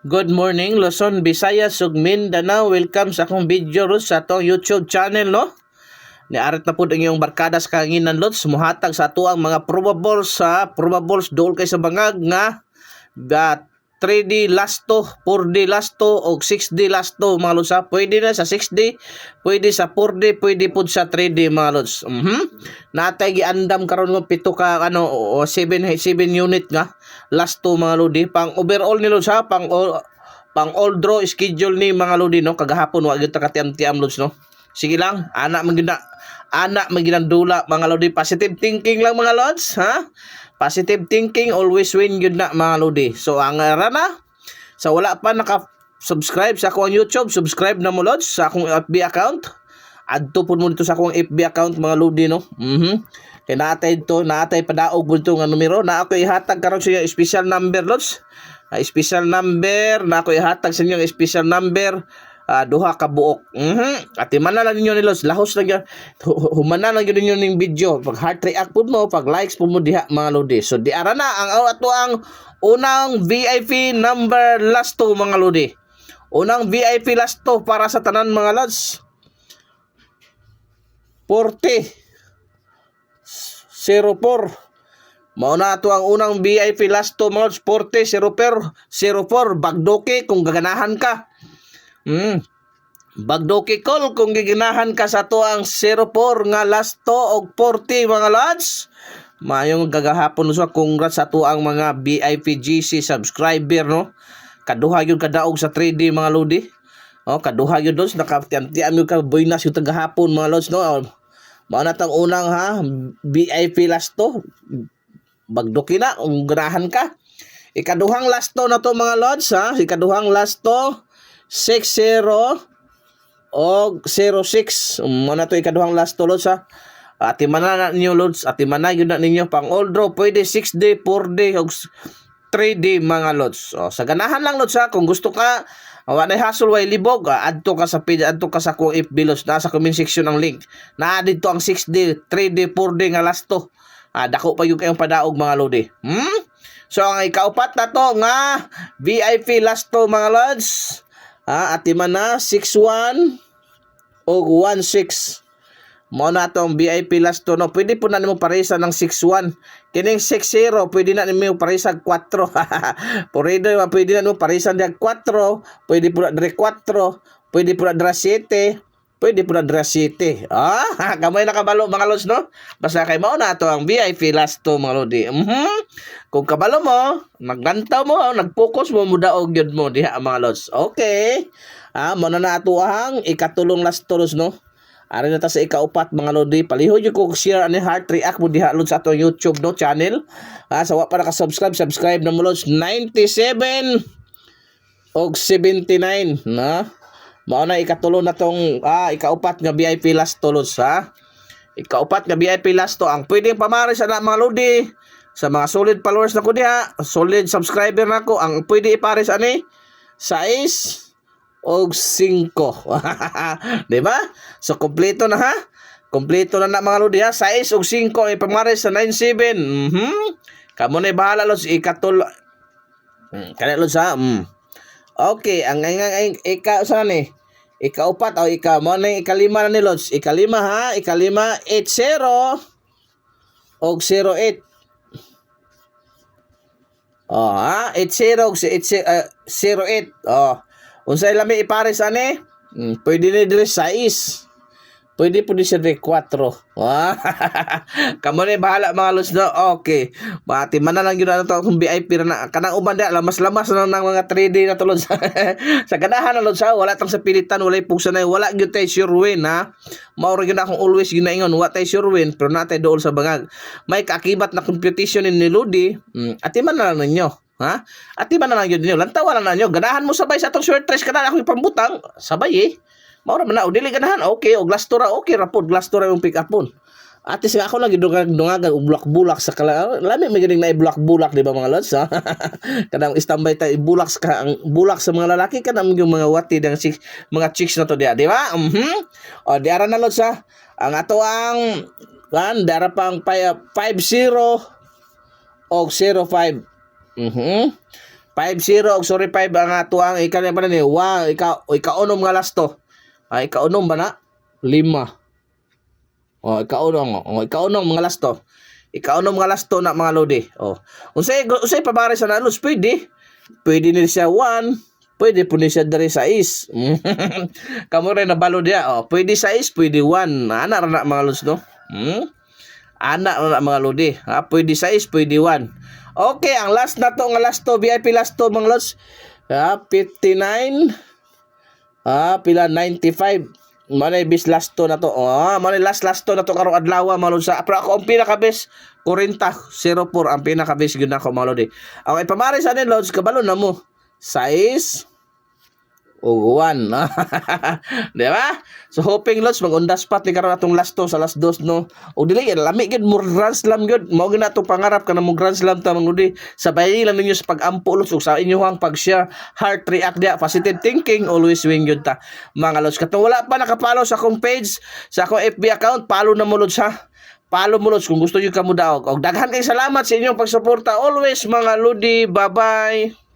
Good morning, Luzon, Visayas, ug Mindanao. Welcome sa akong video ro sa atong YouTube channel, no? Niarit na pud ang iyong barkada sa kanginan, Lods. Muhatag sa ato ang mga probables dool kay sa bangag nga 3D lasto, 4D lasto o 6D lasto, mga Lods. Pwede na sa 6D, pwede sa 4D, pwede pud sa 3D, mga Lods. Natay giandam karon mo pito ka o 7 unit nga lasto, mga Lodi. Pang overall ni Lods, pang all draw schedule ni mga Lodi, no? Kagahapon wa gyud ta katiam-tiam, Lods, no? Sige lang, anak maginandula, mga Lodi. Positive thinking lang, mga Lods, ha? Positive thinking always win yun na, mga Lodi. So ang rana, sa wala pa naka-subscribe sa akong YouTube, subscribe na mo, Lods, sa akong FB account. Adto po mo dito sa akong FB account, mga Lodi, no? Kaya natay padaog mo ito nga numero na ako ihatag karon sa inyo special number, Lods. Special number na ako ihatag sa inyo special number, duha ka buok. At imana lang ninyo ni Lods, lahos lang yan, humana lang yun ninyo ng video. Pag heart react po mo, pag likes po mo diha, mga Lodi. So di ara na ang unang VIP number last 2, mga Lodi. Unang VIP last 2 para sa tanan, mga Lods. 4004. Mauna ato ang unang VIP last 2, mga Lods. 4004. Bagdoki kung gaganahan ka. Bagdoki call kung giganahan ka sa to ang 04 nga last 2 og 40, mga Lods. Mayong gagahapon sa congrats sa to ang mga VIP GC subscriber, no? Kaduha yun kadaog sa 3D, mga Lodi. Kaduha yun, Lods. Nakatiam-tiam yun ka buinas yung tagahapon, mga Lods, no? Mauna tang unang VIP last 2. Bagdoki na kung ganahan ka. Ikaduhang last 2 na to, mga Lods, ha? Ikaduhang last 2 60 o 06. Muna to ikaduhang last 2, Lods, ha? Atimanan na ninyo, Lods. Atimanan yun na ninyo pang all draw. Pwede 6D, 4D o 3D, mga Lods. Sa ganahan lang, Lods, ha? Kung gusto ka, wala hassle, way libog, adto ka sa page, adto ka sa kung FB, Lods. Nasa comment section ng link. Dito ang 6D, 3D, 4D nga last 2. Dako pa yung kayong padaog, mga Lodi. So ang ikaupat na to nga VIP last 2, mga Lods. At iman na 61 o 16. Mo na tong VIP last 2, no? Pwede po na nimo parisa ng 61. Kining 60 pwede na nimo parisa 4. Pwede na nimo parisa ng 4. Pwede po na dire 4. Pwede po na dire 7. Pwede po na dire 7. Kamay nakabalo, mga Lods, no? Basta kay mao na to ang VIP last 2, mga Lodi. Kung kabalo mo, naglantaw mo, nag-focus mo, mudaog yun mo diha, mga Lods. Okay. Mo na ato ang ikatulong last 2, Lods, no? Ari na ta sa ikaupat, mga Lodi. Palihod yung kung share ani heart react mo diha, Lods, sa atong YouTube, no, channel. Sa wa pa naka-subscribe na mo, Lods. 97 og 79, na. Mao na ikatulong na tong ikaupat nga VIP last 2, Lods, ha. Ikaupat nga VIP last 2 ang pwedeng pamaris na, mga Lodi. Sa mga solid followers na ko diha, solid subscriber na ko, ang pwede ipares ani 6 og 5. Di ba? So kompleto na, ha? Kompleto na mga Lodi, ha? 6 og 5 ipamares sa 97. Kamo na bahala, Lods, ikatul. Kana, Lods, ha? Okay, ang ikaupat o mo na ikalima na ni Lods. Ikalima, ha? Ikalima 80 og 08. 80 08. Unsay lami ipares ani? Pwede ni dire 6. Pwede po di siya dire 4. Kamo ni bahala, mga Lods, no? Okay. Mati man na lang yun na ito kung VIP na kanang uban da lamas-lamas na ng mga 3D na to, Lods. Sa ganahan na, Lods, ha? Wala tang sa pilitan, wala pugsa na, wala gyud tay sure win, ha? Mauro gyud akong always ginaingon, wala tay sure win pero natay dool sa bangag. May kakibat na competition ni Lodi. Ati man na lang ninyo, ha? Ati man na lang yun ninyo, lantawan na ninyo, ganahan mo sabay sa atong short trace ka na akong ipambutang sabay, maura man na, o dili ganahan, okay, o glass tora, okay rapod, glass tora yung pick upon. Ate siya ako lagi dungagan bulak-bulak sa kala. Lami may ganing na bulak-bulak, di ba, mga Lods, ha? Kadang standby tayo bulak sa bulak sa mga lalaki, kanang yung mga wati ng mga chicks na to dia, di ba? O di ara na, Lods, ha? Ang ato ang dara pang 50 o 05. 5-0 og sorry 5 ang ato ang ikaw ba ni wa ikaunom nga lasto. Ay ikaunom ba na? 5. Ikaunom mga lasto. Ikaunom nga lasto na mga lodi. Unsay pabari sa nalos pwede. Pwede ni siya 1, pwede po ni siya dari 6. Kamo rin nabalo dia. Pwede 6, pwede 1. Ana ra na mga lods no. Ana ra na mga lodi. Pwede 6, pwede 1. Okay, ang last na to nga lasto, VIP lasto mga lods. 59. Pila 95. Manay bis lasto na to. Manay lasto na to karong adlaw mga lods. Pero ako ang pinaka-best 40-04 ang pinaka-best gyud nako mga lodi. Ang ipamari sa ni lods kabalo na mo. 6 o 1. Di ba? So hoping lods mag-undas pat ni karon atong lasto sa last dos no. O dili lami gid mo Grand Slam gyud. Mao gyud nato pangarap kana mo Grand Slam ta mangudi. Sabay lang ninyo sa pag-ampo lods ug sa inyohang pag-share, heart react dia, positive thinking always win gyud ta. Mga lods katong wala pa nakapalo sa akong page, sa akong FB account, follow na mo lods ha. Follow mo lods kung gusto niyo kamo daog. Og daghan kay salamat sa inyong pagsuporta always mga lodi. Bye-bye.